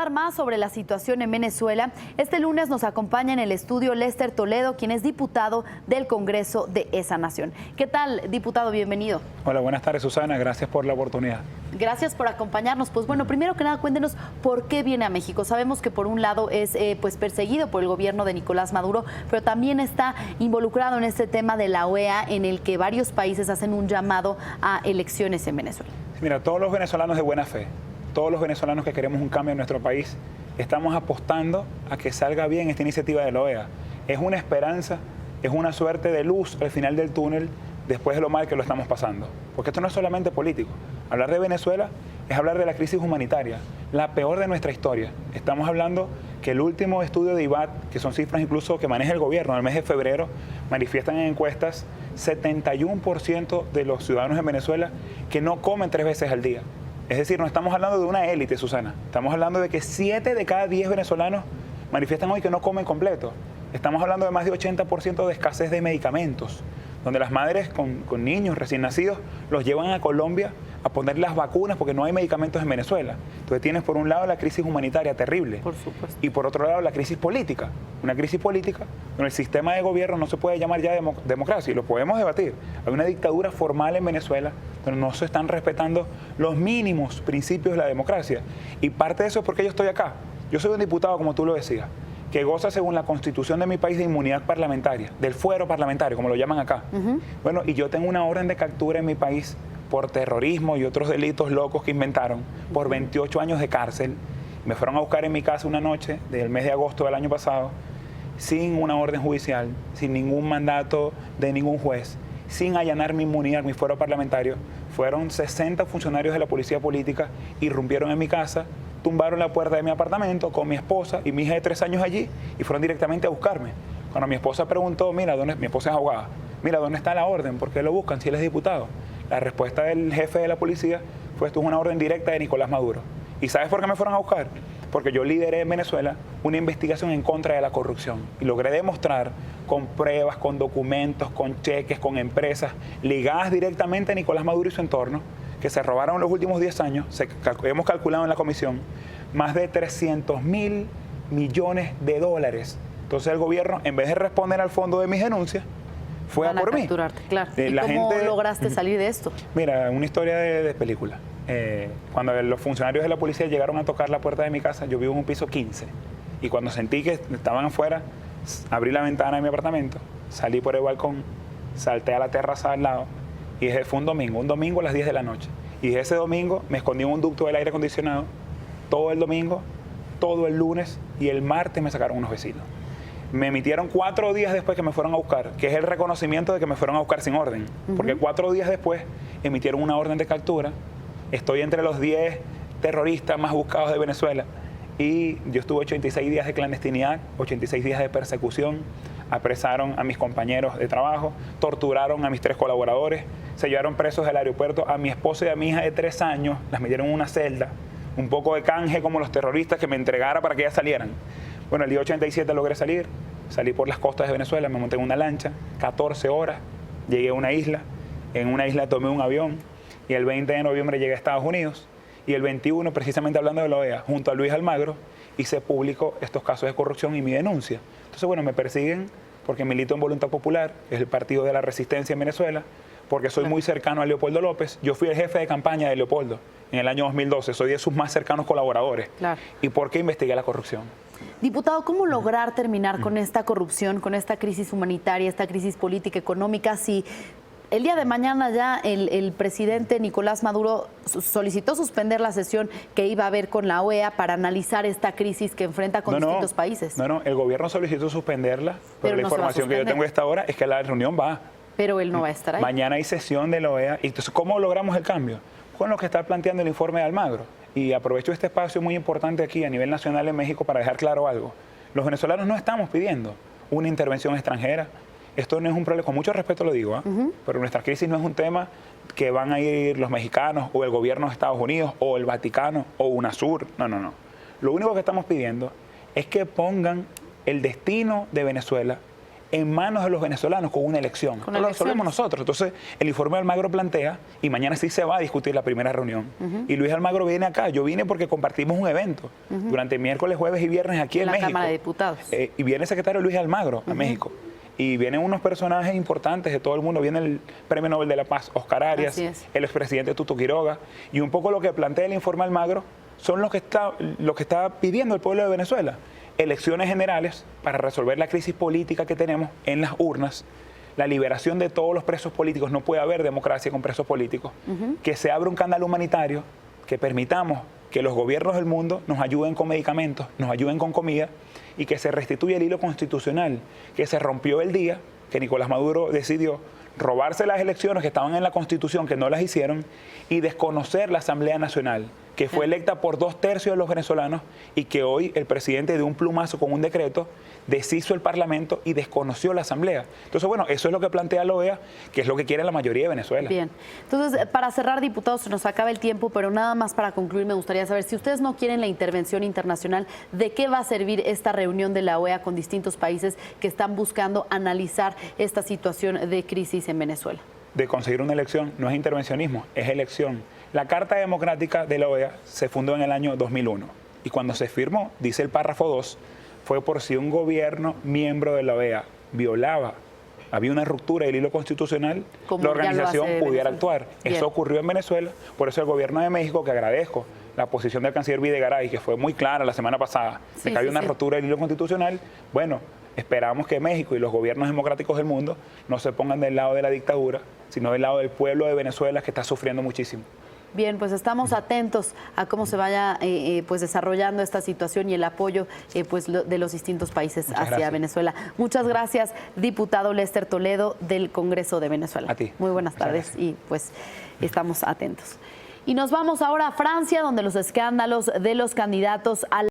abordar más sobre la situación en Venezuela, este lunes nos acompaña en el estudio Lester Toledo, quien es diputado del Congreso de esa nación. ¿Qué tal, diputado? Bienvenido. Hola, buenas tardes, Susana. Gracias por la oportunidad. Gracias por acompañarnos. Pues bueno, primero que nada, cuéntenos por qué viene a México. Sabemos que por un lado es perseguido por el gobierno de Nicolás Maduro, pero también está involucrado en este tema de la OEA, en el que varios países hacen un llamado a elecciones en Venezuela. Mira, todos los venezolanos de buena fe, todos los venezolanos que queremos un cambio en nuestro país, estamos apostando a que salga bien esta iniciativa de la OEA. Es una esperanza, es una suerte de luz al final del túnel después de lo mal que lo estamos pasando. Porque esto no es solamente político. Hablar de Venezuela es hablar de la crisis humanitaria, la peor de nuestra historia. Estamos hablando que el último estudio de IBAT, que son cifras incluso que maneja el gobierno, en el mes de febrero, manifiestan en encuestas 71% de los ciudadanos en Venezuela que no comen 3 veces al día. Es decir, no estamos hablando de una élite, Susana. Estamos hablando de que 7 de cada 10 venezolanos manifiestan hoy que no comen completo. Estamos hablando de más de 80% de escasez de medicamentos, donde las madres con niños recién nacidos los llevan a Colombia a poner las vacunas porque no hay medicamentos en Venezuela. Entonces tienes por un lado la crisis humanitaria terrible. Por supuesto. Y por otro lado la crisis política. Una crisis política donde el sistema de gobierno no se puede llamar ya democracia, y lo podemos debatir. Hay una dictadura formal en Venezuela donde no se están respetando los mínimos principios de la democracia. Y parte de eso es porque yo estoy acá. Yo soy un diputado, como tú lo decías, que goza según la constitución de mi país de inmunidad parlamentaria, del fuero parlamentario, como lo llaman acá. Bueno, y yo tengo una orden de captura en mi país por terrorismo y otros delitos locos que inventaron, por 28 años de cárcel. Me fueron a buscar en mi casa una noche del mes de agosto del año pasado, sin una orden judicial, sin ningún mandato de ningún juez, sin allanar mi inmunidad, mi fuero parlamentario. Fueron 60 funcionarios de la policía política, irrumpieron en mi casa, tumbaron la puerta de mi apartamento con mi esposa y mi hija de 3 años allí y fueron directamente a buscarme. Cuando mi esposa preguntó, mi esposa es abogada, mira, ¿dónde está la orden? ¿Por qué lo buscan si él es diputado? La respuesta del jefe de la policía fue, esto es una orden directa de Nicolás Maduro. ¿Y sabes por qué me fueron a buscar? Porque yo lideré en Venezuela una investigación en contra de la corrupción y logré demostrar con pruebas, con documentos, con cheques, con empresas ligadas directamente a Nicolás Maduro y su entorno, que se robaron en los últimos 10 años, hemos calculado en la comisión, más de 300.000 millones de dólares. Entonces el gobierno, en vez de responder al fondo de mis denuncias, fue a por mí. Claro. ¿Y cómo lograste salir de esto? Mira, una historia de película. Cuando los funcionarios de la policía llegaron a tocar la puerta de mi casa, yo vivo en un piso 15. Y cuando sentí que estaban afuera, abrí la ventana de mi apartamento, salí por el balcón, salté a la terraza al lado, y fue un domingo a las 10 de la noche. Y ese domingo me escondí en un ducto del aire acondicionado, todo el domingo, todo el lunes, y el martes me sacaron unos vecinos. Me emitieron 4 días después que me fueron a buscar, que es el reconocimiento de que me fueron a buscar sin orden. Porque 4 días después emitieron una orden de captura. Estoy entre los 10 terroristas más buscados de Venezuela. Y yo estuve 86 días de clandestinidad, 86 días de persecución. Apresaron a mis compañeros de trabajo, torturaron a mis 3 colaboradores, se llevaron presos del aeropuerto a mi esposa y a mi hija de 3 años, las metieron en una celda, un poco de canje como los terroristas que me entregara para que ellas salieran. Bueno, el día 87 logré salir, salí por las costas de Venezuela, me monté en una lancha, 14 horas, llegué a una isla, en una isla tomé un avión y el 20 de noviembre llegué a Estados Unidos y el 21, precisamente hablando de la OEA, junto a Luis Almagro, hice público estos casos de corrupción y mi denuncia. Entonces, bueno, me persiguen porque milito en Voluntad Popular, es el partido de la resistencia en Venezuela, porque soy muy cercano a Leopoldo López. Yo fui el jefe de campaña de Leopoldo en el año 2012, soy de sus más cercanos colaboradores. Claro. ¿Y por qué investigué la corrupción? Diputado, ¿cómo lograr terminar con esta corrupción, con esta crisis humanitaria, esta crisis política, económica, si el día de mañana ya el presidente Nicolás Maduro solicitó suspender la sesión que iba a haber con la OEA para analizar esta crisis que enfrenta con distintos países? No, el gobierno solicitó suspenderla, pero la información que yo tengo hasta ahora es que la reunión va. Pero él no va a estar ahí. Mañana hay sesión de la OEA. Entonces, ¿cómo logramos el cambio? Con lo que está planteando el informe de Almagro. Y aprovecho este espacio muy importante aquí a nivel nacional en México para dejar claro algo. Los venezolanos no estamos pidiendo una intervención extranjera. Esto no es un problema, con mucho respeto lo digo, pero nuestra crisis no es un tema que van a ir los mexicanos o el gobierno de Estados Unidos o el Vaticano o UNASUR. No. Lo único que estamos pidiendo es que pongan el destino de Venezuela en manos de los venezolanos con una elección. Con No lo elecciones. resolvemos nosotros. Entonces, el informe de Almagro plantea, y mañana sí se va a discutir la primera reunión. Y Luis Almagro viene acá. Yo vine porque compartimos un evento durante miércoles, jueves y viernes aquí en la México. Cámara de Diputados. Y viene el secretario Luis Almagro a México. Y vienen unos personajes importantes de todo el mundo. Viene el Premio Nobel de la Paz, Oscar Arias, Así es. el expresidente Tuto Quiroga. Y un poco lo que plantea el informe Almagro son lo que está pidiendo el pueblo de Venezuela. Elecciones generales para resolver la crisis política que tenemos en las urnas, la liberación de todos los presos políticos. No puede haber democracia con presos políticos. Que se abra un canal humanitario, que permitamos que los gobiernos del mundo nos ayuden con medicamentos, nos ayuden con comida y que se restituya el hilo constitucional que se rompió el día que Nicolás Maduro decidió robarse las elecciones que estaban en la Constitución, que no las hicieron, y desconocer la Asamblea Nacional, que fue electa por 2/3 de los venezolanos y que hoy el presidente de un plumazo con un decreto deshizo el Parlamento y desconoció la Asamblea. Entonces, bueno, eso es lo que plantea la OEA, que es lo que quiere la mayoría de Venezuela. Bien. Entonces, para cerrar, diputados, se nos acaba el tiempo, pero nada más para concluir, me gustaría saber, si ustedes no quieren la intervención internacional, ¿de qué va a servir esta reunión de la OEA con distintos países que están buscando analizar esta situación de crisis en Venezuela? De conseguir una elección no es intervencionismo, es elección. La Carta Democrática de la OEA se fundó en el año 2001 y cuando se firmó, dice el párrafo 2, fue por si un gobierno miembro de la OEA violaba, había una ruptura del hilo constitucional, Como la ya lo organización hace pudiera Venezuela. actuar. Bien. Eso ocurrió en Venezuela, por eso el gobierno de México, que agradezco la posición del canciller Videgaray, que fue muy clara la semana pasada, Sí, de que había sí, una sí. ruptura del hilo constitucional, bueno, esperamos que México y los gobiernos democráticos del mundo no se pongan del lado de la dictadura, sino del lado del pueblo de Venezuela, que está sufriendo muchísimo. Bien, pues estamos atentos a cómo se vaya pues desarrollando esta situación y el apoyo pues de los distintos países Muchas hacia gracias. Venezuela. Muchas gracias, diputado Lester Toledo del Congreso de Venezuela. A ti. Muy buenas Muchas tardes gracias. y pues estamos atentos. Y nos vamos ahora a Francia, donde los escándalos de los candidatos a